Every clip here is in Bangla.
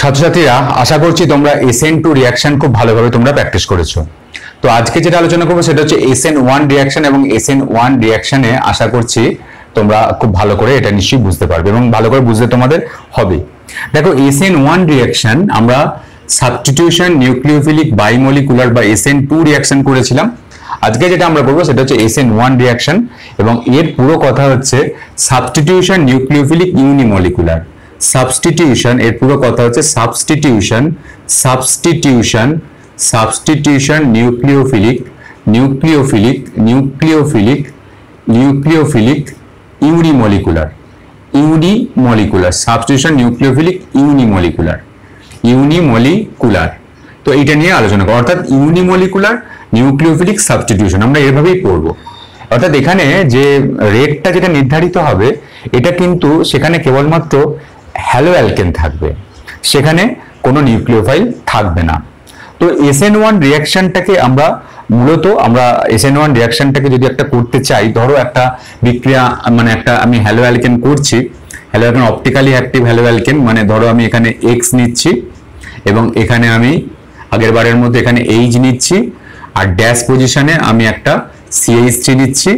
ছাত্রছাত্রীরা আশা করছি তোমরা SN2 রিঅ্যাকশন খুব ভালোভাবে তোমরা প্র্যাকটিস করেছো। তো আজকে যেটা আলোচনা করবো সেটা হচ্ছে SN1 রিঅ্যাকশন এবং SN1 রিঅ্যাকশনে আশা করছি তোমরা খুব ভালো করে এটা নিশ্চয়ই বুঝতে পারবে এবং ভালো করে বুঝতে তোমাদের হবে। দেখো SN1 রিঅ্যাকশন আমরা সাবস্টিটিউশন নিউক্লিওফিলিক বাইমলিকুলার বা SN2 রিঅ্যাকশন করেছিলাম। আজকে যেটা আমরা করবো সেটা হচ্ছে SN1 রিঅ্যাকশন এবং এর পুরো কথা হচ্ছে সাবস্টিটিউশন নিউক্লিওফিলিক ইউনিমলিকুলার। সাবস্টিটিউশন এর পুরো কথা হচ্ছে সাবস্টিটিউশন নিউক্লিওফিলিক ইউনিমলিকুলার সাবস্টিটিউশন নিউক্লিওফিলিক ইউনিমলিকুলার। তো এইটা নিয়ে আলোচনা করব, অর্থাৎ ইউনিমলিকুলার নিউক্লিওফিলিক সাবস্টিটিউশন আমরা এভাবেই পড়বো। অর্থাৎ এখানে যে রেটটা যেটা নির্ধারিত হবে এটা কিন্তু সেখানে কেবলমাত্র হ্যালো অ্যালকেন থাকবে, সেখানে কোনো নিউক্লিওফাইল থাকবে না। তো SN1 রিঅ্যাকশনটাকে আমরা মূলত SN1 রিঅ্যাকশনটাকে যদি একটা করতে চাই, ধরো একটা বিক্রিয়া মানে একটা আমি হ্যালো অ্যালকেন করছি, hello alkane optically active hello alkane, মানে ধরো আমি এখানে X নিচ্ছি এবং এখানে আমি আগের বারের মধ্যে এখানে H নিচ্ছি আর ড্যাশ পজিশনে আমি একটা CH3 নিচ্ছি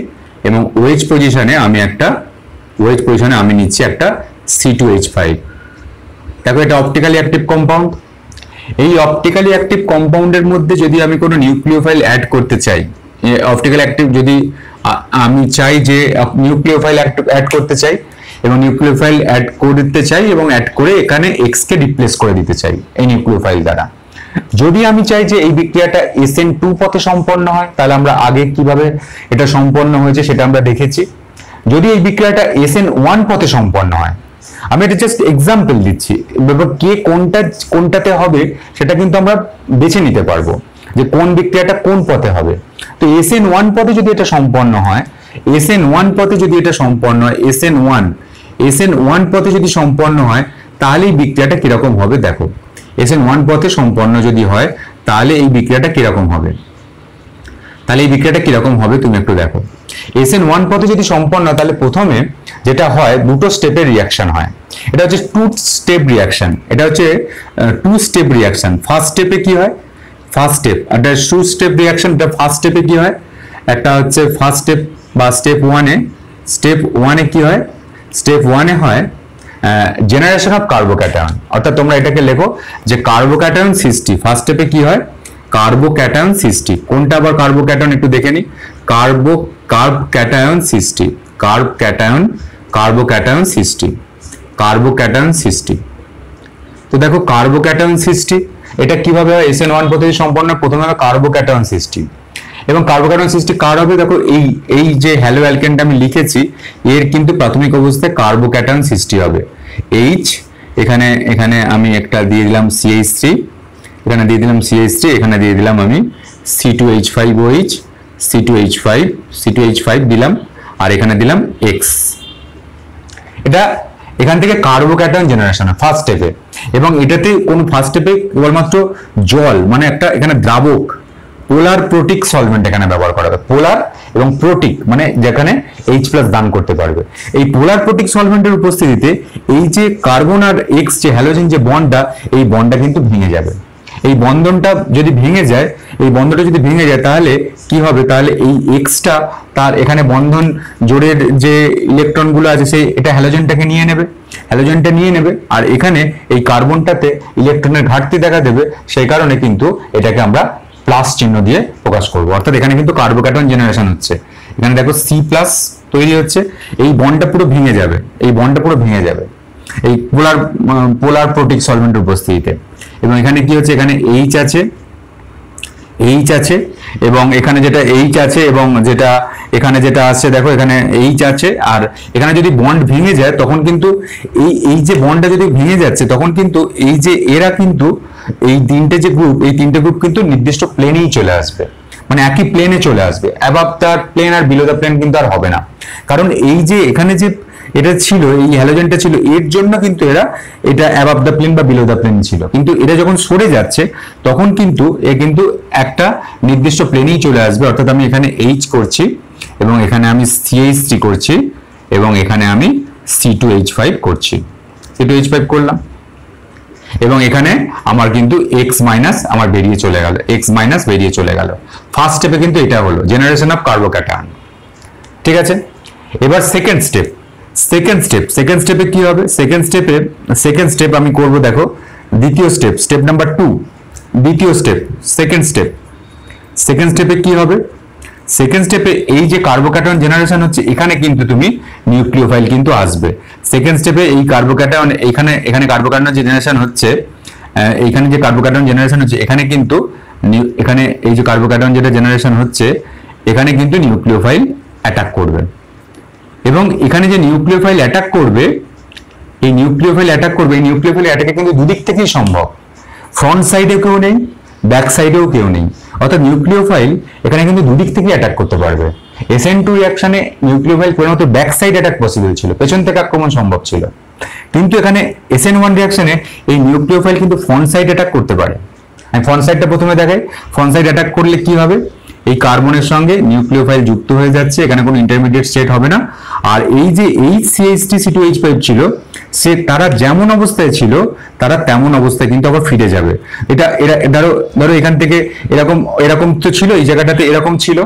এবং OH পজিশনে আমি নিচ্ছি একটা C2H5। দেখো এটা অপটিক্যালি অ্যাক্টিভ কম্পাউন্ড। এই অপটিক্যালি অ্যাক্টিভ কম্পাউন্ডের মধ্যে যদি আমি কোনো নিউক্লিওফাইল অ্যাড করতে চাই, অপটিক্যালি অ্যাক্টিভ যদি আমি চাই যে নিউক্লিওফাইল অ্যাড করতে চাই এবং নিউক্লিওফাইল অ্যাড করতে চাই এবং অ্যাড করে এখানে X কে রিপ্লেস করে দিতে চাই এই নিউক্লিওফাইল দ্বারা। যদি আমি চাই যে এই বিক্রিয়াটা SN2 পথে সম্পন্ন হয়, তাহলে আমরা আগে কিভাবে এটা সম্পন্ন হয়েছে সেটা আমরা দেখেছি। যদি এই বিক্রিয়াটা SN1 পথে সম্পন্ন হয়, আমি এটা জাস্ট এক্সাম্পল দিচ্ছি, কে কোনটাতে হবে সেটা কিন্তু আমরা বেছে নিতে পারবো যে কোন বিক্রিয়াটা কোন পথে হবে। তো SN1 পথে যদি এটা সম্পন্ন হয়, SN1 পথে যদি সম্পন্ন হয় তাহলে এই বিক্রিয়াটা কিরকম হবে দেখো। SN1 পথে সম্পন্ন যদি হয় তাহলে এই বিক্রিয়াটা কিরকম হবে তুমি একটু দেখো। SN1 পথে যদি সম্পন্ন হয় তাহলে প্রথমে যেটা হয় দুটো স্টেপের রিঅ্যাকশন হয়। এটা হচ্ছে টু স্টেপ রিঅ্যাকশন। ফার্স্ট স্টেপে কি হয়, ফার্স্ট স্টেপে কি হয়, একটা হচ্ছে ফার্স্ট স্টেপ বা স্টেপ ওয়ানে কি হয়, স্টেপ ওয়ানে হয় জেনারেশন অফ কার্বোক্যাটায়ন। অর্থাৎ তোমরা এটাকে লেখো যে কার্বোক্যাটায়ন সৃষ্টি। ফার্স্ট স্টেপে কি হয়, কার্বোক্যাটায়ন সৃষ্টি। কোনটা আবার কার্বোক্যাটায়ন একটু দেখে নি, কার্বোক্যাটায়ন সৃষ্টি। তো দেখো কার্বোক্যাটায়ন সৃষ্টি এটা কিভাবে হয়, SN1 পদ্ধতি সম্পন্ন প্রথমে হবে কার্বোক্যাটায়ন সৃষ্টি। এবং কার্বোক্যাটায়ন সৃষ্টি কার হবে, দেখো এই যে হ্যালো অ্যালকেনটা আমি লিখেছি এর কিন্তু প্রাথমিক অবস্থায় কার্বোক্যাটায়ন সৃষ্টি হবে। এখানে আমি একটা দিয়ে দিলাম CH3, এখানে দিয়ে দিলাম আমি C2H5OH, C2H5 দিলাম আর এখানে দিলাম X। এটা এখান থেকে কার্বোক্যাটায়ন জেনারেশন হয় ফার্স্ট স্টেপে। এবং এটাতে কোন ফার্স্ট স্টেপে কেবলমাত্র জল মানে একটা এখানে দ্রাবক পোলার প্রোটিক সলভেন্ট এখানে ব্যবহার করা হবে। পোলার এবং প্রোটিক মানে যেখানে H+ দান করতে পারবে। এই পোলার প্রোটিক সলভেন্টের উপস্থিতিতে এই যে কার্বন আর X যে হ্যালোজেন যে বন্ডটা, এই বন্ডটা কিন্তু ভেঙে যাবে। এই বন্ধনটা যদি ভেঙে যায় তাহলে কি হবে, তাহলে এই Xটা তার এখানে বন্ধন জোড়ের যে ইলেকট্রনগুলো আছে সেই এটা হ্যালোজেনটা নিয়ে নেবে আর এখানে এই কার্বনটাতে ইলেকট্রনের ঘাটতি দেখা দেবে। সেই কারণে কিন্তু এটাকে আমরা প্লাস চিহ্ন দিয়ে প্রকাশ করব। অর্থাৎ এখানে কিন্তু কার্বোক্যাটায়ন জেনারেশন হচ্ছে। এখানে দেখো C+ তৈরি হচ্ছে, এই বন্ডটা পুরো ভেঙে যাবে এই পোলার প্রোটিক সলভেন্টের উপস্থিতিতে। এবং এখানে কি হচ্ছে, এখানে H আছে এবং এখানে যেটা H আছে এবং যেটা এখানে যেটা আছে দেখো এখানে H আছে। আর এখানে যদি বন্ড ভেঙে যায় তখন কিন্তু এই যে বন্ডটা যদি ভেঙে যাচ্ছে তখন কিন্তু এই যে এরা কিন্তু এই তিনটে গ্রুপ কিন্তু নির্দিষ্ট প্লেনেই চলে আসবে, মানে একই প্লেনে চলে আসবে। অ্যাবাভ দ্য প্লেন আর বিলো দ্য প্লেন কিন্তু আর হবে না, কারণ এই যে এখানে যে এটা ছিল এই হ্যালোজেনটা ছিল এর জন্য কিন্তু এটা অ্যাবাভ দ্য প্লেন বা বিলো দ্য প্লেন ছিল। কিন্তু এটা যখন সরে যাচ্ছে তখন কিন্তু একটা নির্দিষ্ট প্লেনেই চলে আসবে। অর্থাৎ আমি এখানে H করছি এবং এখানে আমি CH3 করছি এবং এখানে আমি C2H5 করছি, C2H5 করলাম। এবং এখানে আমার কিন্তু এক্স মাইনাস আমার বেরিয়ে চলে গেল, এক্স মাইনাস বেরিয়ে চলে গেল। ফার্স্ট স্টেপে কিন্তু এটা হলো জেনারেশন অফ কার্বোক্যাটায়ন। ঠিক আছে, এবার সেকেন্ড স্টেপে কি হবে? সেকেন্ড স্টেপ আমি করব, দেখো দ্বিতীয় স্টেপ নাম্বার 2, দ্বিতীয় স্টেপ সেকেন্ড স্টেপে কি হবে? সেকেন্ড স্টেপে এই যে কার্বোক্যাটায়ন জেনারেশন হচ্ছে, এখানে কিন্তু তুমি নিউক্লিওফাইল কিন্তু আসবে। সেকেন্ড স্টেপে এই কার্বোক্যাটায়ন এখানে কার্বোক্যাটায়ন জেনারেশন হচ্ছে, এইখানে যে কার্বোক্যাটায়ন জেনারেশন হচ্ছে এখানে কিন্তু এখানে এই যে কার্বোক্যাটায়ন যেটা জেনারেশন হচ্ছে এখানে কিন্তু নিউক্লিওফাইল অ্যাটাক করবে। এবং এখানে যে নিউক্লিওফাইল অ্যাটাক করবে, এই নিউক্লিওফাইল অ্যাটাকে কিন্তু দুদিক থেকেই সম্ভব। ফ্রন্ট সাইডেও কেউ নেই, ব্যাক সাইডেও কেউ নেই, অর্থাৎ নিউক্লিওফাইল এখানে কিন্তু দুদিক থেকে অ্যাটাক করতে পারবে। SN2 রিঅ্যাকশনে নিউক্লিওফাইল প্রধানত ব্যাক সাইড অ্যাটাক পসিবল ছিল, পেছন থেকে আক্রমণ সম্ভব ছিল, কিন্তু এখানে SN1 রিঅ্যাকশনে এই নিউক্লিওফাইল কিন্তু ফ্রন্ট সাইড অ্যাটাক করতে পারে। আমি ফ্রন্ট সাইডটা প্রথমে দেখাই। ফ্রন্ট সাইড অ্যাটাক করলে কি হবে? এই কার্বনের সঙ্গে নিউক্লিওফাইল যুক্ত হয়ে যাচ্ছে, এখানে কোনো ইন্টারমিডিয়েট স্টেট হবে না। আর এই যে HCH3C2H5 ছিল, তারা যেমন অবস্থায় ছিল তারা তেমন অবস্থায় কিন্তু আবার ফিরে যাবে। এটা ধরো এখান থেকে এরকম তো ছিল, এই জায়গাটাতে এরকম ছিল,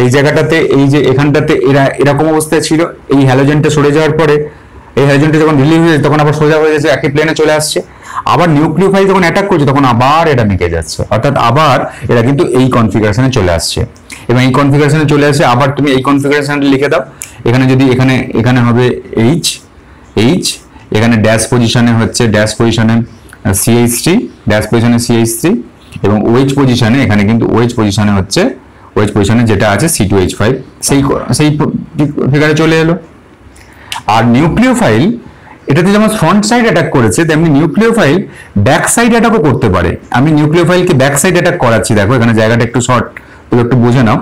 এই জায়গাটাতে এই যে এখানটাতে এরকম অবস্থায় ছিল। এই হ্যালোজেনটা সরে যাওয়ার পরে, এই হ্যালোজেনটা যখন রিলিজ হয়ে তখন আবার সোজা হয়ে যাচ্ছে, একই প্লেনে চলে আসছে। আবার নিউক্লিওফাইল যখন অ্যাটাক করছে তখন আবার এটা মিকে যাচ্ছে, অর্থাৎ আবার এরা কিন্তু এই কনফিগারেশনে চলে আসছে। এবং এই কনফিগারেশনে চলে আসে, আবার তুমি এই কনফিগারেশনটা লিখে দাও। এখানে যদি এখানে হবে এইচ, এখানে ড্যাশ পজিশনে হচ্ছে CH3, ড্যাশ পজিশনে CH3, এবং OH পজিশনে এখানে কিন্তু OH পজিশনে যেটা আছে C2H5, সেই ফিগারে চলে এলো। আর নিউক্লিওফাইল এটাতে যেমন ফ্রন্ট সাইড অ্যাটাক করেছে, তেমনি নিউক্লিওফাইল ব্যাক সাইড অ্যাটাকও করতে পারে। আমি নিউক্লিওফাইলকে ব্যাক সাইড অ্যাটাক করাচ্ছি, দেখো এখানে জায়গাটা একটু শর্ট, একটু বুঝে নাও।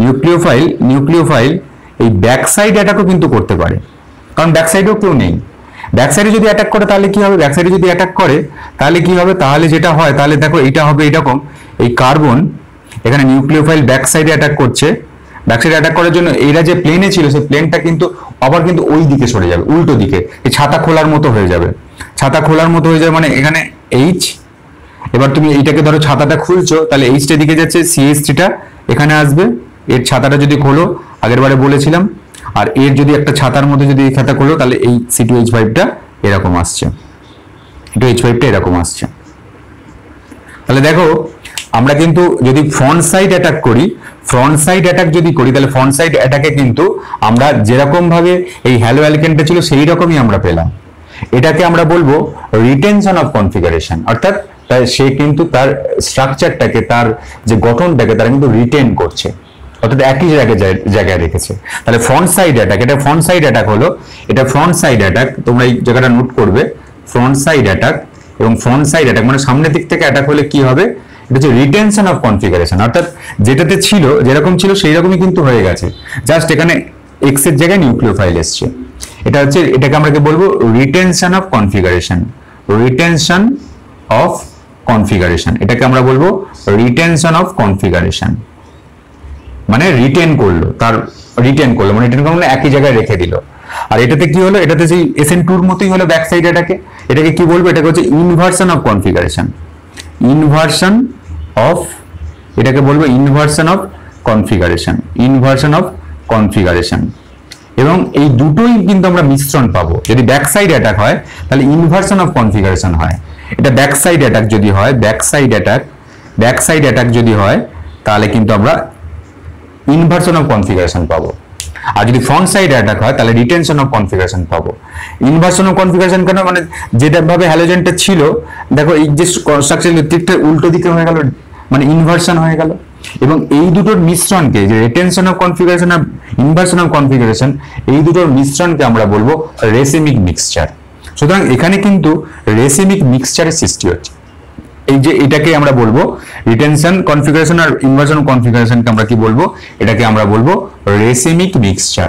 নিউক্লিওফাইল এই ব্যাক সাইড অ্যাটাকও কিন্তু করতে পারে, কারণ ব্যাক সাইডেও কেউ নেই। ব্যাক সাইডে যদি অ্যাটাক করে তাহলে কি হবে? তাহলে যেটা হয়, তাহলে দেখো এটা হবে এরকম, এই কার্বন এখানে নিউক্লিওফাইল ব্যাক সাইডে অ্যাটাক করছে। ব্যাক সাইডে অ্যাটাক করার জন্য এরা যে প্লেনে ছিল সেই প্লেনটা কিন্তু আবার কিন্তু ওই দিকে সরে যাবে, উল্টো দিকে, এই ছাতা খোলার মতো হয়ে যাবে। মানে এখানে H, এবার তুমি এইটাকে ধরো ছাতাটা খুলছো, তাহলে H-টা দিকে যাচ্ছে, CH3টা এখানে আসবে। এর ছাতাটা যদি খোলো, আগের বারে বলেছিলাম, আর এর যদি একটা ছাতার মধ্যে যদি এই ছাতা খোলো, তাহলে এই C2H5টা এরকম আসছে, C2H5টা এরকম আসছে। তাহলে দেখো আমরা কিন্তু যদি ফ্রন্ট সাইড অ্যাটাক যদি করি তাহলে ফ্রন্ট সাইড অ্যাটাকে কিন্তু আমরা যেরকম ভাবে এই হ্যালো অ্যালকেনটা ছিল সেই রকমই আমরা পেলাম। এটাকে আমরা বলবো রিটেনশন অফ কনফিগারেশন, অর্থাৎ সে কিন্তু তার স্ট্রাকচারটাকে, তার যে গঠনটাকে তারা কিন্তু রিটেন করছে, অর্থাৎ একই জায়গায় রেখেছে। তাহলে ফ্রন্ট সাইড অ্যাটাক, এটা ফ্রন্ট সাইড অ্যাটাক হলো, এটা ফ্রন্ট সাইড অ্যাটাক। তোমরা এই জায়গাটা নোট করবে, ফ্রন্ট সাইড অ্যাটাক। এবং ফ্রন্ট সাইড অ্যাটাক মানে সামনের দিক থেকে অ্যাটাক হলে কি হবে? এটা হচ্ছে রিটেনশন অফ কনফিগারেশন, অর্থাৎ যেটাতে ছিল যেরকম ছিল সেই রকমই কিন্তু হয়ে গেছে, জাস্ট এখানে এক্স এর জায়গায় নিউক্লিওফাইল এসছে। এটাকে আমরা বলবো রিটেনশন অফ কনফিগারেশন, এটাকে আমরা বলবো রিটেনশন অফ কনফিগারেশন, মানে রিটেন করলো মানে একই জায়গায় রেখে দিল। আর এটাতে কি হলো? এটাতে সেই SN2 এর মতোই হলো ব্যাক সাইড অ্যাটাকে। এটাকে কি বলবো? এটাকে হচ্ছে ইনভার্সন অফ কনফিগারেশন, এটাকে বলবো ইনভার্সন অফ কনফিগারেশন। এবং এই দুটোই কিন্তু আমরা মিশ্রণ পাবো। যদি ব্যাক সাইড অ্যাটাক হয় তাহলে ইনভার্সন অফ কনফিগারেশন হয়। এটা ব্যাক সাইড অ্যাটাক যদি হয়, তাহলে কিন্তু আমরা ইনভার্সন অফ কনফিগারেশন পাবো। আর যদি ফ্রন্ট সাইড অ্যাটাক হয় তাহলে রিটেনশন অফ কনফিগারেশন পাবো। ইনভার্সন অফ কনফিগারেশন কেন? মানে যেটা ভাবে হ্যালোজেনটা ছিল, দেখো এই যে স্ট্রাকচার ঠিকঠাক উল্টো দিকে হয়ে গেল, মানে ইনভার্সন হয়ে গেল। এবং এই দুটোর মিশ্রণকে, যে রিটেনশন অফ কনফিগারেশন আর ইনভার্সন অফ কনফিগারেশন, এই দুটোর মিশ্রণকে আমরা বলবো রেসিমিক মিক্সচার। সুতরাং এখানে কিন্তু রেসিমিক মিক্সচারের সৃষ্টি হচ্ছে। এই যে এটাকে আমরা বলবো রিটেনশন কনফিগারেশন আর ইনভার্সন কনফিগারেশনকে আমরা কি বলবো? এটাকে আমরা বলবো রেসিমিক মিক্সচার,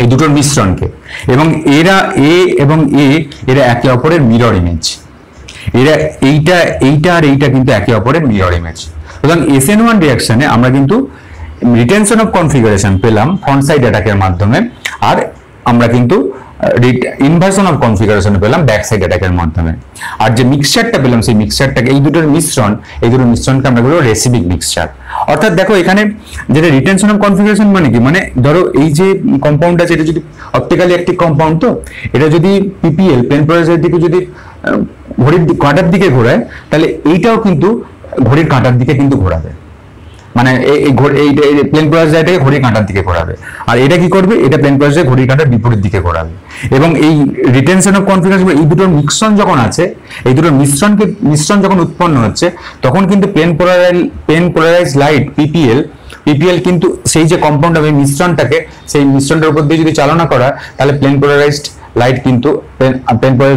এই দুটোর মিশ্রণকে। এবং এরা এরা একে অপরের মিরর ইমেজ, এইটা আর এইটা কিন্তু একে অপরের মিরর ইমেজ। সুতরাং SN1 রিঅ্যাকশনে আমরা কিন্তু রিটেনশন অফ কনফিগারেশন পেলাম ফ্রন্ট সাইড অ্যাটাকের মাধ্যমে, আর আমরা কিন্তু ইনভার্সন অফ কনফিগারেশন পেলাম ব্যাক সাইড অ্যাটাকের মাধ্যমে। আর যে মিক্সচারটা পেলাম সেই মিক্সচারটাকে এই দুটোর মিশ্রণকে আমরা বলবো রেসিপিক মিক্সচার। অর্থাৎ দেখো এখানে যেটা রিটেনশন অফ কনফিগারেশন মানে কি, মানে ধরো এই যে কম্পাউন্ড আছে এটা যদি অপটিক্যালি অ্যাক্টিভ কম্পাউন্ড, তো এটা যদি পিপিএল প্লেন পোলারাইজের দিকে যদি ঘড়ির কাঁটার দিকে ঘোরায়, তাহলে এইটাও কিন্তু ঘড়ির কাঁটার দিকে কিন্তু ঘোরাবে, মানে এই প্লেন পোলারাইজেরটাকে ঘড়ির কাঁটার দিকে ঘোরাবে। আর এটা কি করবে, এটা প্লেন পোলারাইজের ঘড়ির কাঁটার বিপরীত দিকে ঘোরাবে। এবং এই রিটেনশন অফ কনফিগারেশন এই দুটোর মিশ্রণ যখন আছে, এই দুটোর মিশ্রণ যখন উৎপন্ন হচ্ছে, তখন কিন্তু প্লেন পোলারাইজ লাইট পিপিএল কিন্তু সেই যে কম্পাউন্ড হবে মিশ্রণটাকে, সেই মিশ্রণটার উপর দিয়ে যদি চালনা করা, তাহলে প্লেন পোলারাইজড লাইট কিন্তু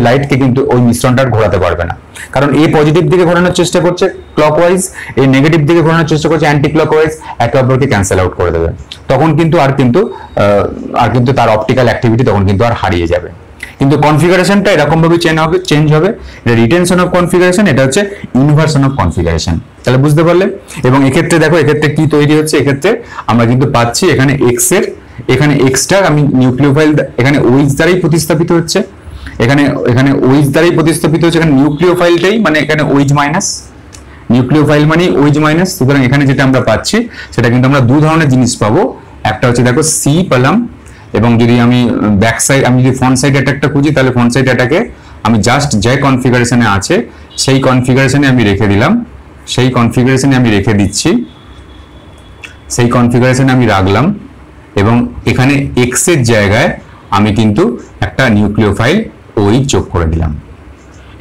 লাইটকে কিন্তু ওই মিশ্রণটার ঘোরাতে পারবে না, কারণ এ পজিটিভ দিকে ঘোরানোর চেষ্টা করছে ক্লকওয়াইজ, এই নেগেটিভ দিকে ঘোরানোর চেষ্টা করছে অ্যান্টি ক্লকওয়াইজ, একে অপরকে ক্যান্সেল আউট করে দেবে। তখন কিন্তু আর কিন্তু তার অপটিক্যাল অ্যাক্টিভিটি তখন কিন্তু আর হারিয়ে যাবে। কিন্তু কনফিগারেশনটা এরকম ভাবে চেঞ্জ হবে, এটা রিটেনশন অফ কনফিগারেশন, এটা হচ্ছে ইনভার্সন অফ কনফিগারেশন। তাহলে বুঝতে পারলে? এবং এক্ষেত্রে দেখো এক্ষেত্রে কি তৈরি হচ্ছে, এক্ষেত্রে আমরা কিন্তু পাচ্ছি এখানে এখানে এক্সটা আমি নিউক্লিওফাইল এখানে ওইচ দ্বারাই প্রতিস্থাপিত হচ্ছে, এখানে ওইচ দ্বারাই প্রতিস্থাপিত হচ্ছে, এখানে নিউক্লিওফাইলটাই মানে এখানে ওইচ মাইনাস, নিউক্লিওফাইল মানে ওইচ মাইনাস। সুতরাং এখানে যেটা আমরা পাচ্ছি সেটা কিন্তু আমরা দু ধরনের জিনিস পাবো। একটা হচ্ছে দেখো সি পেলাম, এবং যদি আমি ব্যাক সাইড আমি যদি ফ্রন্ট সাইড অ্যাটাকটা খুঁজি, তাহলে ফ্রন্ট সাইড অ্যাটাকে আমি জাস্ট যে কনফিগারেশনে আছে সেই কনফিগারেশনে আমি রেখে দিলাম, সেই কনফিগারেশনে আমি রেখে দিচ্ছি, সেই কনফিগারেশনে আমি রাখলাম, এবং এখানে এক্স এর জায়গায় আমি কিন্তু একটা নিউক্লিওফাইল ওই যোগ করে দিলাম।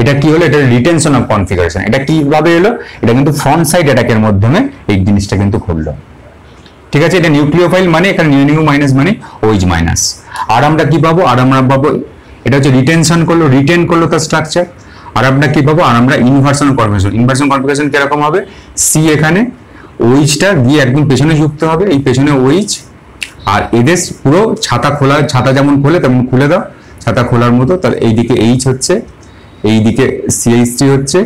এটা কি হলো, এটা রিটেনশন অফ কনফিগারেশন। এটা কিভাবে হলো, এটা কিন্তু ফ্রন্ট সাইড অ্যাটাকের মাধ্যমে এই জিনিসটা কিন্তু ঘটলো। ঠিক আছে, এটা নিউক্লিওফাইল মানে এখানে নিউ মাইনাস মানে ওইচ মাইনাস। আর আমরা কি পাবো, আর আমরা পাবো এটা হচ্ছে রিটেন করলো তার স্ট্রাকচার। আর আমরা কি পাবো, আর আমরা ইনভার্সন কনফিগারেশন কিরকম হবে, সি এখানে ওইচটা গিয়ে একদম পেছনে যুক্ত হবে, এই পেছনে ওইচ, আর এদের পুরো ছাতা যেমন খোলে তেমন খুলে দাও, ছাতা খোলার মতো। তাহলে এইদিকে এইচ হচ্ছে, এইদিকে CH3 হচ্ছে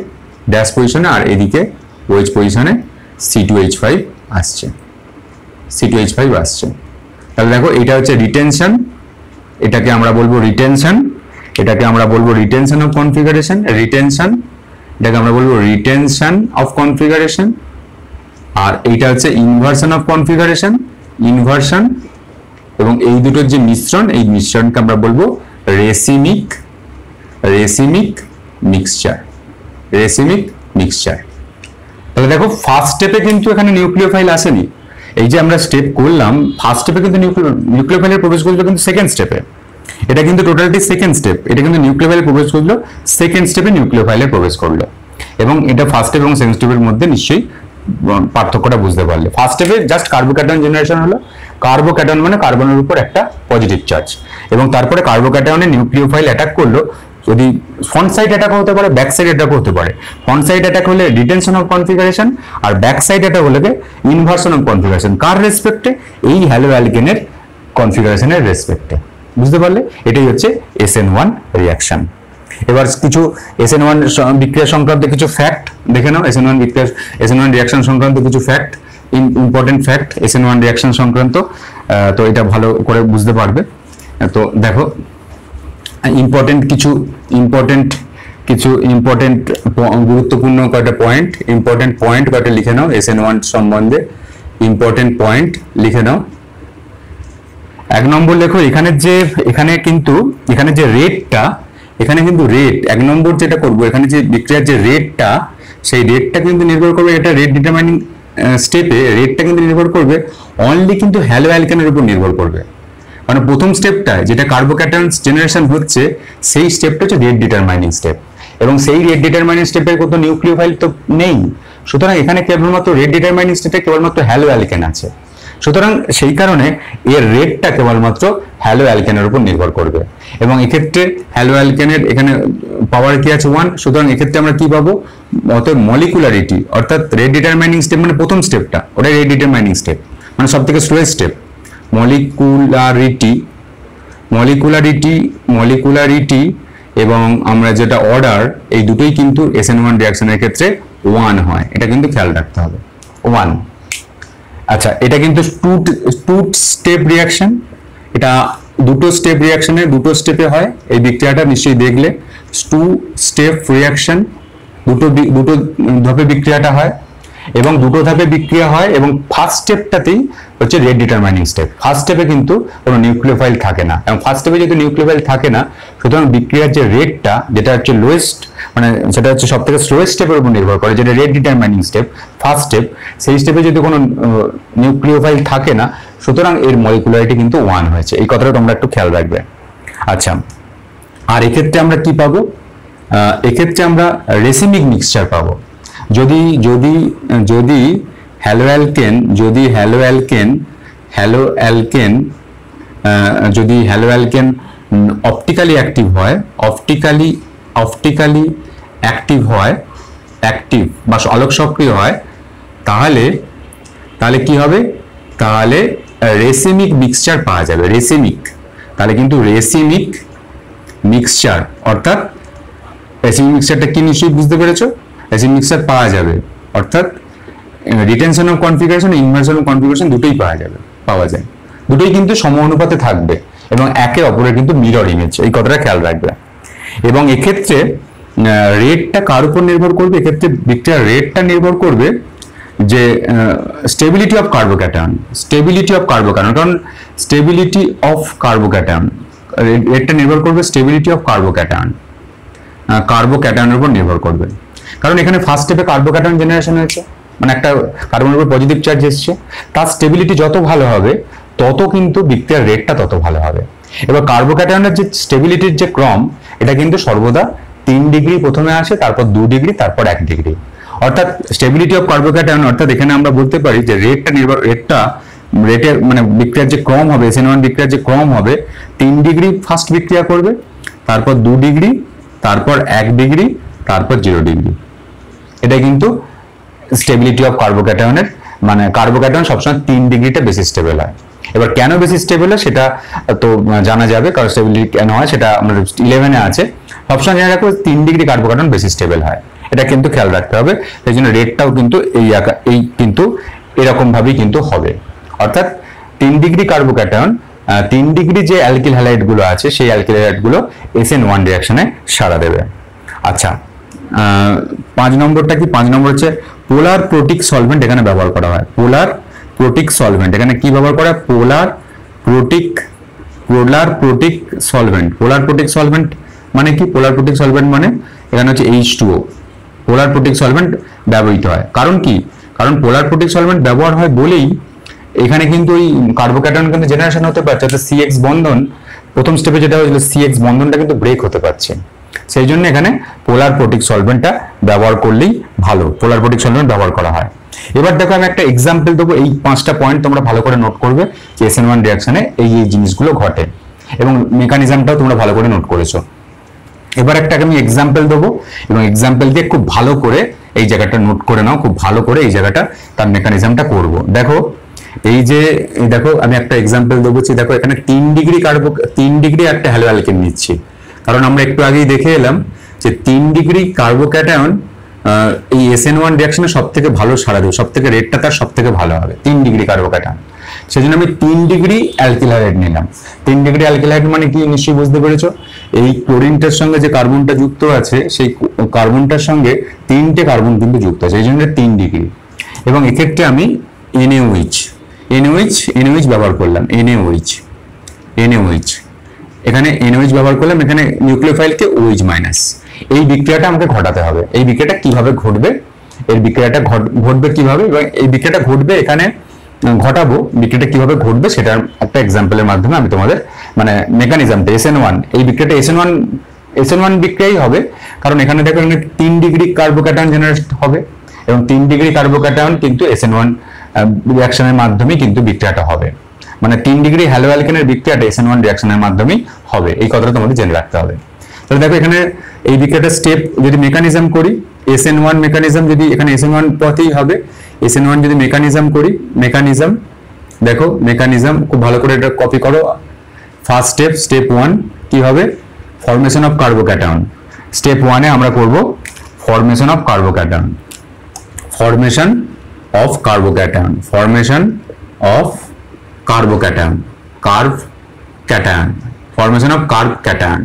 ড্যাশ পজিশনে, আর এদিকে ওইচ পজিশনে C2H5 আসছে, C2H5 আসছে। তাহলে দেখো এটা হচ্ছে রিটেনশন, এটাকে আমরা বলবো রিটেনশন, এটাকে আমরা বলবো রিটেনশন অফ কনফিগারেশন, এটাকে আমরা বলবো রিটেনশন অফ কনফিগারেশন। আর এইটা হচ্ছে ইনভার্সন অফ কনফিগারেশন, ইনভার্সন। এবং এই দুটোর যে মিশ্রণ, এই মিশ্রণকে আমরা বলবো রেসিমিক মিক্সচার। তাহলে দেখো ফার্স্ট স্টেপে কিন্তু এখানে নিউক্লিওফাইল আসেনি, এই যে আমরা স্টেপ করলাম ফার্স্ট স্টেপে কিন্তু নিউক্লিওফাইলের প্রবেশ করলো কিন্তু সেকেন্ড স্টেপে, এটা কিন্তু টোটালটি সেকেন্ড স্টেপ, এটা কিন্তু নিউক্লিওফাইলে প্রবেশ করলো সেকেন্ড স্টেপে নিউক্লিওফাইলে প্রবেশ করলো। এবং এটা ফার্স্ট স্টেপ এবং সেকেন্ড স্টেপের মধ্যে নিশ্চয়ই পার্থক্যটা বুঝতে পারলে। ফার্স্ট স্টেপে জাস্ট কার্বোক্যাটায়ন জেনারেশন হলো, কার্বোক্যাটায়ন মানে কার্বনের উপর একটা পজিটিভ চার্জ, এবং তারপরে কার্বোক্যাটায়নে নিউক্লিওফাইল অ্যাটাক করলো। যদি ফ্রন্ট সাইড অ্যাটাক হতে পারে, ব্যাক সাইড অ্যাটাক হতে পারে। ফ্রন্ট সাইড অ্যাটাক হলে রিটেনশন অফ কনফিগারেশন, আর ব্যাক সাইড অ্যাটাক হলে ইনভার্সন অফ কনফিগারেশন। কার রেসপেক্টে, এই হ্যালো অ্যালকেনের কনফিগারেশনের রেসপেক্টে। বুঝতে পারলে? এটাই হচ্ছে SN1 রিঅ্যাকশন। এবার কিছু SN1 বিক্রিয়া সংক্রান্ত কিছু ফ্যাক্ট দেখে নাও, SN1 রিঅ্যাকশন সংক্রান্ত কিছু fact, important fact SN1 reaction সংক্রান্ত। তো এটা ভালো করে বুঝতে পারবে। তো দেখো ইম্পর্টেন্ট গুরুত্বপূর্ণ কয়েকটা পয়েন্ট কয়েকটা লিখে নাও SN1 সম্বন্ধে। ইম্পর্টেন্ট পয়েন্ট লিখে নাও। 1 নম্বর লেখো, এখানে যে রেটটা, এখানে কিন্তু রেট 1 নম্বর যেটা করবো, এখানে যে বিক্রিয়ার যে রেটটা, সেই রেটটা কিন্তু নির্ভর করবে, এটা রেট ডিটারমাইনিং স্টেপে রেটটা কিন্তু নির্ভর করবে অনলি কিন্তু হ্যালো অ্যালকেনের উপর নির্ভর করবে। মানে প্রথম স্টেপটা যেটা কার্বোক্যাটায়ন জেনারেশন হচ্ছে, সেই স্টেপটা হচ্ছে রেট ডিটারমাইনিং স্টেপ, এবং সেই রেট ডিটারমাইনিং স্টেপের কত নিউক্লিওফাইল তো নেই। সুতরাং এখানে কেবলমাত্র রেট ডিটারমাইনিং স্টেপে কেবলমাত্র হ্যালো অ্যালকেন আছে। সুতরাং সেই কারণে এর রেটটা কেবলমাত্র হ্যালো অ্যালকেনের উপর নির্ভর করবে। এবং এক্ষেত্রে হ্যালো অ্যালকেনের এখানে পাওয়ার কি আছে 1। সুতরাং এক্ষেত্রে আমরা কি পাবো, অতএব মলিকুলারিটি, অর্থাৎ রেট ডিটারমাইনিং স্টেপ মানে প্রথম স্টেপটা, ওটা রেট ডিটারমাইনিং স্টেপ, মানে সব থেকে স্লোয়েস্ট স্টেপ। মলিকুলারিটি এবং আমরা যেটা অর্ডার, এই দুটোই কিন্তু SN1 রিঅ্যাকশনের ক্ষেত্রে 1 হয়, এটা কিন্তু খেয়াল রাখতে হবে 1। আচ্ছা, এটা কিন্তু টু স্টেপ রিঅ্যাকশন, এটা দুটো স্টেপ রিয়াকশনে দুটো স্টেপে হয় এই বিক্রিয়াটা নিশ্চয়ই দেখলে, 2 স্টেপ রিয়াকশন, দুটো ধাপে বিক্রিয়াটা হয় এবং দুটো ধাপে বিক্রিয়া হয় এবং ফার্স্ট স্টেপটাতেই হচ্ছে রেট ডিটারমাইনিং স্টেপ। ফার্স্ট স্টেপে কিন্তু কোনো নিউক্লিওফাইল থাকে না এবং ফার্স্ট স্টেপে যেহেতু নিউক্লিওফাইল থাকে না সুতরাং বিক্রিয়ার যে রেটটা যেটা হচ্ছে লোয়েস্ট মানে সেটা হচ্ছে সব থেকে স্লোয়েস্ট স্টেপের উপর নির্ভর করে, যেটা rate determining step first step, সেই স্টেপে যদি কোনো নিউক্লিওফাইল থাকে না সুতরাং এর মলিকুলারিটি কিন্তু 1 হয়েছে। এই কথাটা তোমরা একটু খেয়াল রাখবে। আচ্ছা, আর এক্ষেত্রে আমরা কি পাবো? এক্ষেত্রে আমরা রেসিমিক মিক্সচার পাবো। যদি যদি যদি হ্যালো অ্যালকেন অপটিক্যালি অ্যাক্টিভ হয়, অপটিক্যালি অ্যাক্টিভ বা আলোক সক্রিয় হয়, তাহলে কি হবে? তাহলে রেসিমিক মিক্সচার পাওয়া যাবে। তাহলে কিন্তু রেসিমিক মিক্সচার, অর্থাৎ রেসিমিক মিক্সচারটা কি নিশ্চয়ই বুঝতে পেরেছো? রেসিমিক মিক্সচার পাওয়া যাবে অর্থাৎ retention of configuration, inversion of configuration দুটোই পাওয়া যায়, দুটোই কিন্তু সমানুপাতে থাকবে এবং একে অপরের কিন্তু মিরর ইমেজ, এই কথাটা খেয়াল রাখবে। এবং এক্ষেত্রে রেটটা কার উপর নির্ভর করবে? এক্ষেত্রে বিক্রিয়ার রেটটা নির্ভর করবে যে স্টেবিলিটি অফ কার্বোক্যাটায়ন, কারণ স্টেবিলিটি অফ কার্বোক্যাটায়ন রেটটা নির্ভর করবে স্টেবিলিটি অফ কার্বোক্যাটায়নের উপর নির্ভর করবে। কারণ এখানে ফার্স্ট স্টেপে কার্বোক্যাটায়ন জেনারেশন হয়েছে, মানে একটা কার্বনের উপর পজিটিভ চার্জ এসছে, তার স্টেবিলিটি যত ভালো হবে তত কিন্তু বিক্রিয়ার রেটটা তত ভালো হবে। এবার কার্বোক্যাটায়নের যে স্টেবিলিটির যে ক্রম, এটা কিন্তু সর্বদা 3 ডিগ্রি প্রথমে আসে, তারপর 2 ডিগ্রি, তারপর 1 ডিগ্রি। অর্থাৎ স্টেবিলিটি অফ কার্বোক্যাটায়ন, অর্থাৎ এখানে আমরা বলতে পারি যে রেটের মানে বিক্রিয়ার যে ক্রম হবে, SN1 বিক্রিয়ার যে ক্রম হবে, 3 ডিগ্রি ফার্স্ট বিক্রিয়া করবে, তারপর 2 ডিগ্রি, তারপর 1 ডিগ্রি, তারপর 0 ডিগ্রি। এটা কিন্তু স্টেবিলিটি অফ কার্বোক্যাটায়নের, মানে কার্বোক্যাটায়ন সবসময় 3 ডিগ্রিটা বেশি স্টেবল হয়। এবার কেন বেশি স্টেবল হয় সেটা তো জানা যাবে, কারণ স্টেবিলিটি কেন হয় সেটা আমাদের 11-এ আছে। সবসময় জেনে রাখো 3 ডিগ্রি কার্বোক্যাটায়ন বেশি স্টেবল হয়, এটা কিন্তু খেয়াল রাখতে হবে। সেই জন্য রেটটাও কিন্তু এই কিন্তু এরকম ভাবেই কিন্তু হবে, অর্থাৎ 3 ডিগ্রি কার্বোক্যাটায়ন 3 ডিগ্রি যে অ্যালকিল হ্যালাইড গুলো আছে সেই অ্যালকিল হ্যালাইড গুলো SN1 রিঅ্যাকশনে সাড়া দেবে। আচ্ছা, 5 নম্বরটা কি? 5 নম্বর হচ্ছে পোলার প্রোটিক সলভেন্ট এখানে ব্যবহার করা হয়। পোলার প্রোটিক সলভেন্ট এখানে কি ব্যবহার করা হয়? পোলার প্রোটিক সলভেন্ট মানে কি? পোলার প্রোটিক সলভেন্ট মানে এখানে হচ্ছে H2O, পোলার প্রোটিক সলভেন্ট ব্যবহৃত হয়। কারণ কি? কারণ পোলার প্রোটিক সলভেন্ট ব্যবহার হয় বলেই এখানে কিন্তু ওই কার্বোক্যাটায়ন কিন্তু জেনারেশন হতে পারছে, অর্থাৎ CX বন্ধন প্রথম স্টেপে যেটা হয়েছিল CX বন্ধনটা কিন্তু ব্রেক হতে পারছে। সেই জন্য এখানে পোলার প্রোটিক সলভেন্টটা ব্যবহার করলেই ভালো, পোলার প্রোটিক সলভেন্ট ব্যবহার করা হয়। এবার দেখো আমি একটা এক্সাম্পল দেবো, এই 5টা পয়েন্ট তোমরা ভালো করে নোট করবে যে SN1 রিঅ্যাকশনে এই জিনিসগুলো ঘটে এবং মেকানিজমটাও তোমরা ভালো করে নোট করেছো। এবার একটা আমি এক্সাম্পল দেবো এবং এক্সাম্পল দিয়ে খুব ভালো করে এই জায়গাটা নোট করে নাও, খুব ভালো করে এই জায়গাটা তার মেকানিজমটা করব। দেখো দেখো আমি একটা এক্সাম্পল দেবো, দেখো এখানে 3 ডিগ্রি একটা হ্যালো অ্যালকেন নিচ্ছি, কারণ আমরা একটু আগেই দেখে এলাম যে 3 ডিগ্রি কার্বোক্যাটায়ন এই SN1 রিঅ্যাকশনে সব থেকে ভালো সাড়া দেবে, সব থেকে রেটটা তার সব থেকে ভালো হবে 3 ডিগ্রি কার্বোক্যাটায়ন। সেজন্য আমি 3 ডিগ্রি অ্যালকিল হ্যালাইড নিলাম। 3 ডিগ্রি অ্যালকিল হ্যালাইড মানে কি নিশ্চয়ই বুঝতে পেরেছো? এই ক্লোরিনটার সঙ্গে যে কার্বনটা যুক্ত আছে সেই কার্বনটার সঙ্গে 3টে কার্বন কিন্তু যুক্ত আছে, এই জন্য 3 ডিগ্রি। এবং এক্ষেত্রে আমি NaOH ব্যবহার করলাম, NaOH এখানে NaOH ব্যবহার করলাম, এখানে নিউক্লিওফাইলকে OH মাইনাস। এই বিক্রিয়াটা আমাকে ঘটাতে হবে। এই বিক্রিয়াটা কিভাবে ঘটবে, এর বিক্রিয়াটা ঘটবে কিভাবে এবং এই বিক্রিয়াটা ঘটবে এখানে ঘটাবো, বিক্রিয়াটা কিভাবে ঘটবে সেটার একটা এক্সাম্পলের মাধ্যমে আমি তোমাদের মানে মেকানিজমটা SN1, এই বিক্রিয়াটা SN1 বিক্রিয়াই হবে, কারণ এখানে দেখো 3 ডিগ্রি কার্বোক্যাটায়ন জেনারেট হবে এবং 3 ডিগ্রি কার্বোক্যাটায়ন কিন্তু SN1 রিঅ্যাকশনের মাধ্যমে কিন্তু বিক্রিয়াটা হবে, মানে 3 ডিগ্রি হ্যালো অ্যালকেনের বিক্রিয়াটা SN1 রিঅ্যাকশনের মাধ্যমেই হবে, এই কথাটা তোমাদের জেনে রাখতে হবে। তাহলে দেখো এখানে এই বিক্রিয়াটা স্টেপ যদি মেকানিজম করি, SN1 মেকানিজম যদি এখানে SN1 পথেই হবে, SN1 যদি মেকানিজম করি, দেখো মেকানিজম খুব ভালো করে এটা কপি করো। ফার্স্ট স্টেপ 1 কি হবে? Formation of carbocation. স্টেপ 1-এ আমরা করব formation of carbocation, curve cation, formation of carb cation.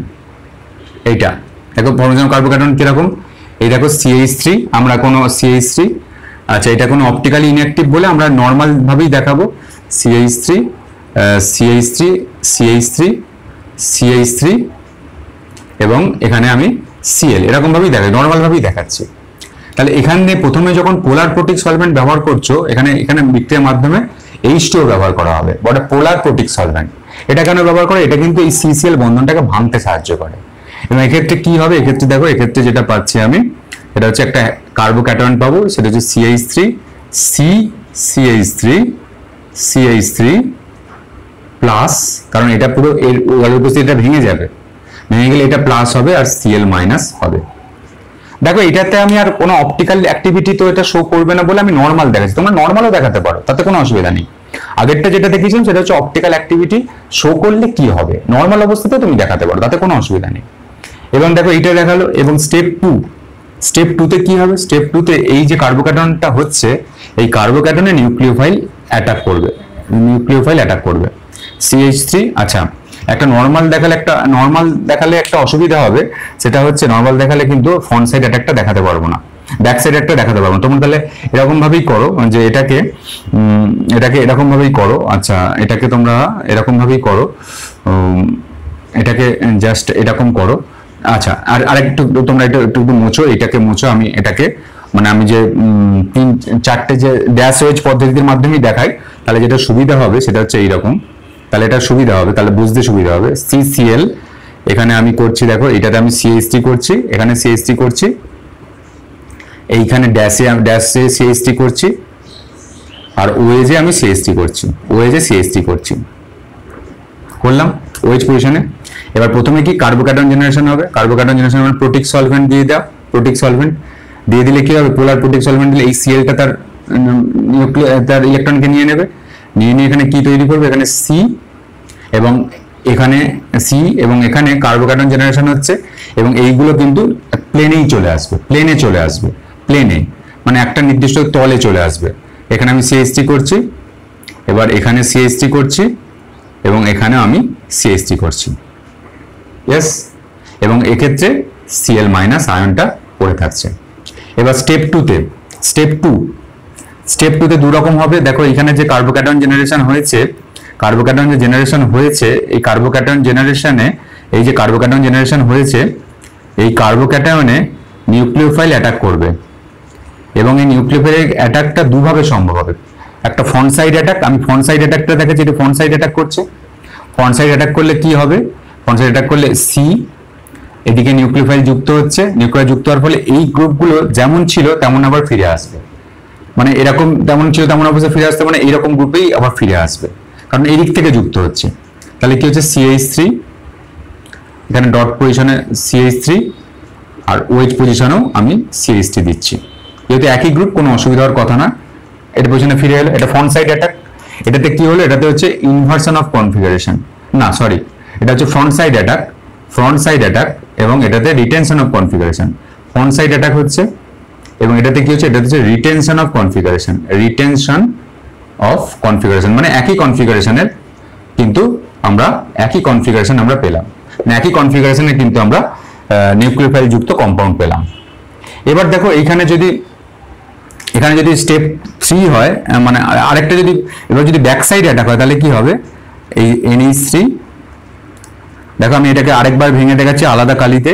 এইটা দেখো ফরমেশন অফ কার্ব ক্যাটায়ন কিরকম, এই দেখো CH3, আমরা কোনো CH3, আচ্ছা এটা কোনো অপটিক্যালি ইনঅ্যাক্টিভ বলে আমরা নর্মাল ভাবেই দেখাবো, CH3 CH3 CH3 CH3 এবং এখানে আমি Cl, এরকম ভাবেই দেখাই, নর্মাল ভাবেই দেখাচ্ছি। তাহলে এখানে প্রথমে যখন পোলার প্রোটিক সলভেন্ট ব্যবহার করছো, এখানে বিক্রিয়ার মাধ্যমে H2O ব্যবহার করা হবে, বড় পোলার প্রোটিক সলভেন্ট। এটা কেন ব্যবহার করে, এটা কিন্তু এই CCl বন্ধনটাকে ভাঙতে সাহায্য করে। এবং এক্ষেত্রে কি হবে, এক্ষেত্রে দেখো, এক্ষেত্রে যেটা পাচ্ছি আমি, এটা হচ্ছে একটা কার্বোক্যাটায়ন পাবো, সেটা হচ্ছে CH3 CH3 CH3 প্লাস, কারণ এটা পুরো এর উপস্থিতি এটা ভেঙে যাবে, ভেঙে গেলে এটা প্লাস হবে আর Cl মাইনাস হবে। দেখো এটাতে আমি আর কোনো অপটিক্যাল অ্যাক্টিভিটি তো এটা শো করবে না বলে আমি নর্মাল দেখাচ্ছি, তোমরা নর্মালও দেখাতে পারো, তাতে কোনো অসুবিধা নেই। আগেরটা যেটা দেখিয়েছিলাম সেটা হচ্ছে অপটিক্যাল অ্যাক্টিভিটি শো করলে কি হবে, নর্মাল অবস্থাতে তুমি দেখাতে পারো, তাতে কোনো অসুবিধা নেই। এবং দেখো এইটা দেখালো। এবং স্টেপ 2 তে কি হবে, স্টেপ 2 তে এই যে কার্বোক্যাটায়নটা হচ্ছে, এই কার্বোক্যাটায়নে নিউক্লিওফাইল অ্যাটাক করবে, CH3। আচ্ছা একটা নর্মাল দেখালে একটা অসুবিধা হবে, সেটা হচ্ছে নর্মাল দেখালে কিন্তু ফ্রন্ট সাইড অ্যাটাকটা দেখাতে পারবো না, ব্যাক সাইড অ্যাটাকটা দেখাতে পারবো না। তোমরা তাহলে এরকম ভাবেই করো, যে এটাকে এরকম ভাবেই করো। আচ্ছা এটাকে তোমরা এরকম ভাবেই করো, এটাকে জাস্ট এরকম করো। আচ্ছা আরেকটু তোমরা একটু মুছো, এটাকে মুছো। আমি এটাকে মানে আমি যে 3-4টে যে ড্যাশ ওয়েজ পদ্ধতির মাধ্যমেই দেখাই, তাহলে যেটা সুবিধা হবে সেটা হচ্ছে এইরকম, তাহলে এটা সুবিধা হবে, তাহলে বুঝতে সুবিধা হবে। CCl এখানে আমি করছি, দেখো এটাতে আমি CH3 করছি, এখানে CH3 করছি, এইখানে ড্যাশে CH3 করছি, আর ওয়েজে আমি CH3 করছি, করলাম ওয়েজ পজিশনে। এবার প্রথমে কি কার্বোক্যাটায়ন জেনারেশন হবে, কার্বোক্যাটায়ন জেনারেশন মানে প্রোটিক সলভেন্ট দিয়ে দাও, প্রোটিক সলভেন্ট দিয়ে দিলে কি হবে, পোলার প্রোটিক সলভেন্ট দিলে এই Clটা তার ইলেকট্রনকে নিয়ে নেবে, নিয়ে এখানে কি তৈরি করবে, এখানে C এবং এখানে কার্বোক্যাটায়ন জেনারেশন হচ্ছে, এবং এইগুলো কিন্তু প্লেনে চলে আসবে, মানে একটা নির্দিষ্ট তলে চলে আসবে। এখানে আমি CH3 করছি, এবার এখানে CH3 করছি, এবং এখানে আমি CH3 করছি, ইয়েস। এবং এক্ষেত্রে Cl মাইনাস আয়নটা পড়ে থাকছে। এবার স্টেপ 2তে দু রকম হবে। দেখো এখানে যে কার্বোক্যাটায়ন জেনারেশন হয়েছে, এই কার্বোক্যাটায়ন জেনারেশন হয়েছে, এই কার্বোক্যাটায়নে নিউক্লিওফাইল অ্যাটাক করবে, এবং এই নিউক্লিওফাইল অ্যাটাকটা দুভাবে সম্ভব হবে। একটা ফ্রন্ট সাইড অ্যাটাক, আমি ফ্রন্ট সাইড অ্যাটাকটা দেখাচ্ছি, এটা ফ্রন্ট সাইড অ্যাটাক করছে। ফ্রন্ট সাইড অ্যাটাক করলে কি হবে, ফ্রন্ট সাইড অ্যাটাক করলে C এদিকে নিউক্লিওফাইল যুক্ত হচ্ছে, নিউক্লিওফাইল যুক্ত হওয়ার ফলে এই গ্রুপগুলো যেমন ছিল তেমন আবার ফিরে আসবে, মানে এরকম যেমন ছিল তেমন অবস্থায় ফিরে আসতে, মানে এইরকম গ্রুপেই আবার ফিরে আসবে, কারণ এই দিক থেকে যুক্ত হচ্ছে। তাহলে কি হচ্ছে, CH3 এখানে ডট পজিশনে CH3, আর ওয়েজ পজিশনেও আমি CH3 দিচ্ছি, যেহেতু একই গ্রুপ, কোনো অসুবিধা হওয়ার কথা না। এটা পজিশনে ফিরে এলো, এটা ফ্রন্ট সাইড অ্যাটাক। এটাতে কি হলো, এটাতে হচ্ছে ইনভার্সন অফ কনফিগারেশন, না সরি, এটা হচ্ছে ফ্রন্ট সাইড অ্যাটাক, এবং এটাতে retention of configuration. Front side attack হচ্ছে, এবং এটাতে কি হচ্ছে, এটাতে হচ্ছে রিটেনশন অফ কনফিগারেশন, মানে একই কনফিগারেশনের, কিন্তু আমরা একই কনফিগারেশন আমরা পেলাম, মানে একই কনফিগারেশনে কিন্তু আমরা নিউক্লিওফাইল যুক্ত কম্পাউন্ড পেলাম। এবার দেখো এখানে যদি স্টেপ 3 হয়, মানে আরেকটা যদি এবার যদি ব্যাক সাইড অ্যাটাক হয়, তাহলে কি হবে, এই NH3, দেখো আমি এটাকে আরেকবার ভেঙে দেখাচ্ছি আলাদা কালিতে,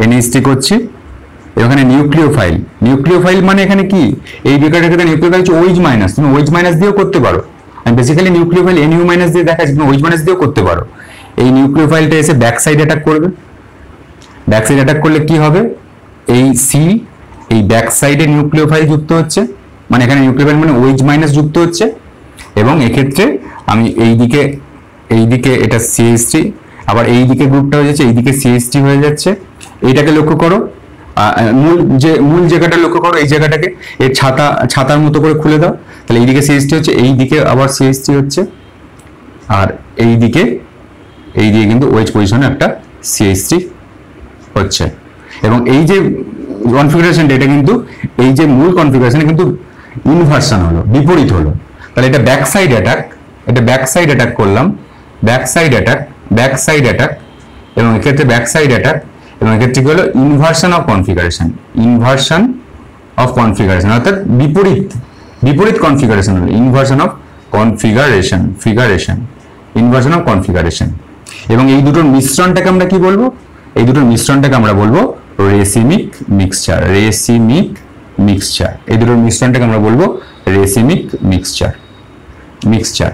NH3 করছি, এখানে নিউক্লিওফাইল মানে এখানে কি, এই বিক্রিয়াটার ক্ষেত্রে নিউক্লিওফাইল হচ্ছে OH মাইনাস, তুমি OH মাইনাস দিয়েও করতে পারো, আমি বেসিক্যালি নিউক্লিওফাইল NU মাইনাস দিয়ে দেখাচ্ছি, তুমি OH মাইনাস দিয়েও করতে পারো। এই নিউক্লিওফাইলটা এসে ব্যাক সাইড অ্যাটাক করবে, ব্যাক সাইড অ্যাটাক করলে কি হবে, এই C এই ব্যাক সাইডে নিউক্লিওফাইল যুক্ত হচ্ছে, মানে এখানে নিউক্লিওফাইল মানে OH মাইনাস যুক্ত হচ্ছে, এবং এক্ষেত্রে আমি এইদিকে এটা CH3, আবার এইদিকে গ্রুপটা হয়ে যাচ্ছে, এইদিকে CH3 হয়ে যাচ্ছে। এইটাকে লক্ষ্য করো, মূল জায়গাটা লক্ষ্য করো, এই জায়গাটাকে এই ছাতার মতো করে খুলে দাও, তাহলে এইদিকে CH3 হচ্ছে, এইদিকে আবার CH3 হচ্ছে, আর এইদিকে কিন্তু OH পজিশনে একটা CH3 হচ্ছে। এবং এই যে কনফিগারেশনটা, এটা কিন্তু এই যে মূল কনফিগারেশন কিন্তু ইনভার্সন হলো, বিপরীত হলো। তাহলে এটা ব্যাক সাইড অ্যাটাক করলাম, back side attack back side attack, এবং এক্ষেত্রে ব্যাক সাইড অ্যাটাক, এবং এক্ষেত্রে কি হলো inversion of configuration, inversion of configuration অর্থাৎ বিপরীত কনফিগারেশন হলো inversion of configuration, inversion of configuration. এবং এই দুটোর মিশ্রণটাকে আমরা কি বলবো? এই দুটোর মিশ্রণটাকে আমরা বলবো রেসিমিক মিক্সচার, রেসিমিক মিক্সচার। এই দুটোর মিশ্রণটাকে আমরা বলবো রেসিমিক মিক্সচার।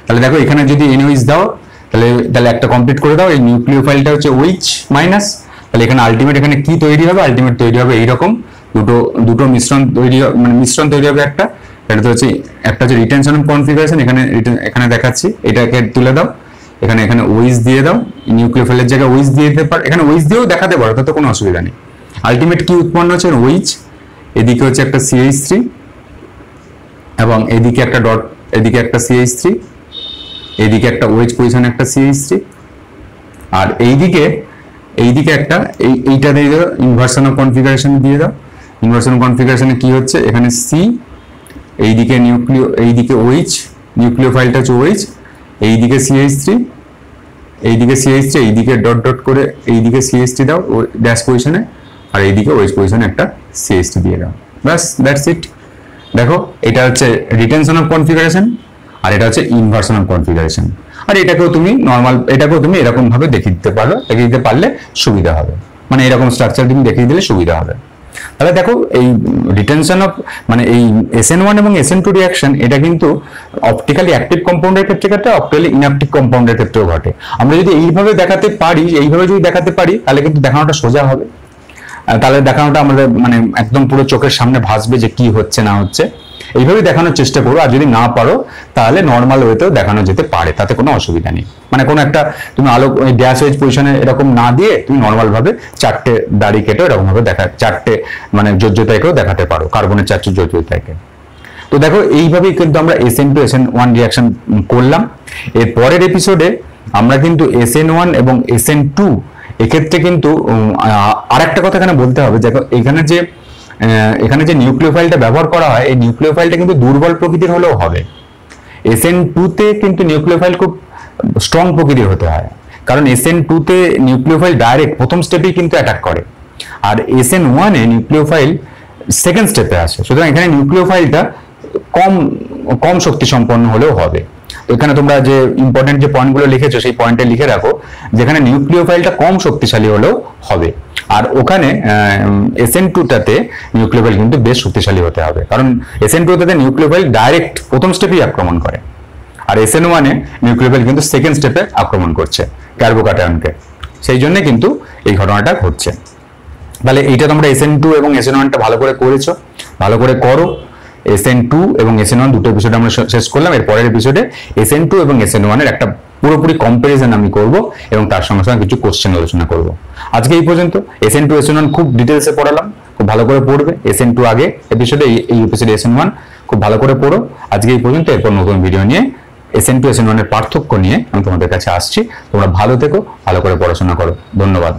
তাহলে দেখো এখানে যদি NOH দাও তাহলে একটা কমপ্লিট করে দাও। এই নিউক্লিওফাইলটা হচ্ছে OH মাইনাস, তাহলে এখানে আলটিমেট এখানে কি তৈরি হবে? আলটিমেট তৈরি হবে এইরকম দুটো মিশ্রণ তৈরি, মানে মিশ্রণ তৈরি হবে একটা। এটা তো হচ্ছে একটা হচ্ছে রিটেনশন অফ কনফিগারেশন, এখানে দেখাচ্ছি, এটাকে তুলে দাও, এখানে OH দিয়ে দাও, নিউক্লিওফাইলের জায়গায় OH দিয়ে দিতে পারো, এখানে OH দিয়েও দেখাতে পারো, তাতে কোনো অসুবিধা নেই। আলটিমেট কি উৎপন্ন হচ্ছে? OH, এদিকে হচ্ছে একটা CH3 এবং এদিকে একটা ডট, এদিকে একটা CH3, এইদিকে একটা OH পজিশনে একটা CH3, আর এইদিকে একটা এইটা দিয়ে দাও, ইনভার্সন অফ কনফিগারেশন দিয়ে দাও। ইনভার্সন অফ কনফিগারেশনে কি হচ্ছে? এখানে C, এইদিকে এইদিকে OH, নিউক্লিওফাইলটা হচ্ছে OH, এইদিকে CH3, এইদিকে ডট ডট করে এইদিকে CH3 দাও ড্যাশ পজিশনে, আর এইদিকে OH পজিশনে একটা CH3 দিয়ে দাও। বাস, দ্যাটস ইট। দেখো এটা হচ্ছে রিটেনশন অফ কনফিগারেশন, আর এটা হচ্ছে ইনভার্সন অফ কনফিগারেশন। আর এটাকেও তুমি এরকম ভাবে দেখিয়ে দিতে পারলে সুবিধা হবে, মানে এরকম স্ট্রাকচার তুমি দেখিয়ে দিলে সুবিধা হবে। তাহলে দেখো এই রিটেনশন অফ, মানে এই SN1 এবং SN2 রিঅ্যাকশন, এটা কিন্তু অপটিক্যালি অ্যাক্টিভ কম্পাউন্ডের ক্ষেত্রে ঘটে, অপটিক্যালি ইনঅ্যাক্টিভ কম্পাউন্ডের ক্ষেত্রেও ঘটে। আমরা যদি এইভাবে দেখাতে পারি তাহলে কিন্তু দেখানোটা সোজা হবে। তাহলে দেখানোটা আমাদের মানে একদম পুরো চোখের সামনে ভাসবে যে কি হচ্ছে না হচ্ছে। এইভাবে দেখানোর চেষ্টা করো, আর যদি না পারো তাহলে নর্মাল ওয়েতেও দেখানো যেতে পারে, তাতে কোনো অসুবিধা নেই। মানে কোনো একটা তুমি আলো ড্যাশ ওয়েজ পজিশনে এরকম না দিয়ে তুমি নর্মাল ভাবে চারটে দাড়ি কেটে এরকম ভাবে চারটে মানে যোজ্যতাকেও দেখাতে পারো, কার্বনের চারটে যোজ্যতাকে। তো দেখো এইভাবেই কিন্তু আমরা SN2 SN1 রিঅ্যাকশন করলাম। এর পরের এপিসোডে আমরা কিন্তু SN1 এবং SN2 এক্ষেত্রে কিন্তু আরেকটা কথা এখানে বলতে হবে, দেখো এখানে যে নিউক্লিওফাইলটা ব্যবহার করা হয়, এই নিউক্লিওফাইলটা কিন্তু দুর্বল প্রকৃতির হলেও হবে। SN2 তে কিন্তু নিউক্লিওফাইল খুব স্ট্রং প্রকৃতির হতে হয়, কারণ SN2 তে নিউক্লিওফাইল ডাইরেক্ট প্রথম স্টেপেই কিন্তু অ্যাটাক করে, আর SN1 এ নিউক্লিওফাইল সেকেন্ড স্টেপে আসে। সুতরাং এখানে নিউক্লিওফাইলটা কম শক্তি সম্পন্ন হলেও হবে। এখানে তোমরা যে ইম্পর্টেন্ট যে পয়েন্টগুলো লিখেছো সেই পয়েন্টে লিখে রাখো, যেখানে নিউক্লিওফাইলটা কম শক্তিশালী হলেও হবে, আর ওখানে SN2 টাতে নিউক্লিওফাইল কিন্তু বেশ শক্তিশালী হতে হবে, কারণ SN2 টাতে নিউক্লিওফাইল ডাইরেক্ট প্রথম স্টেপেই আক্রমণ করে, আর SN1 এ নিউক্লিওফাইল কিন্তু সেকেন্ড স্টেপে আক্রমণ করছে কার্বোক্যাটায়নকে, সেই জন্য কিন্তু এই ঘটনাটা ঘটছে। তাহলে এইটা তোমরা SN2 এবং SN1 টা ভালো করে করেছো, ভালো করে করো। SN2 এবং SN1 দুটো এপিসোড আমরা শেষ করলাম। এর পরের এপিসোডে SN2 এবং SN1 এর একটা পুরোপুরি কম্পারিজন আমি করব এবং তার সঙ্গে সঙ্গে কিছু কোশ্চেন আলোচনা করব। আজকে এই পর্যন্ত। SN2 SN1 খুব ডিটেলসে পড়ালাম, খুব ভালো করে পড়বে। SN2 আগে এপিসোডে, এই এপিসোডে SN1 খুব ভালো করে পড়ো। আজকে এই পর্যন্ত। এরপর নতুন ভিডিও নিয়ে SN2 SN1 এর পার্থক্য নিয়ে আমি তোমাদের কাছে আসছি। তোমরা ভালো থেকো, ভালো করে পড়াশোনা করো। ধন্যবাদ।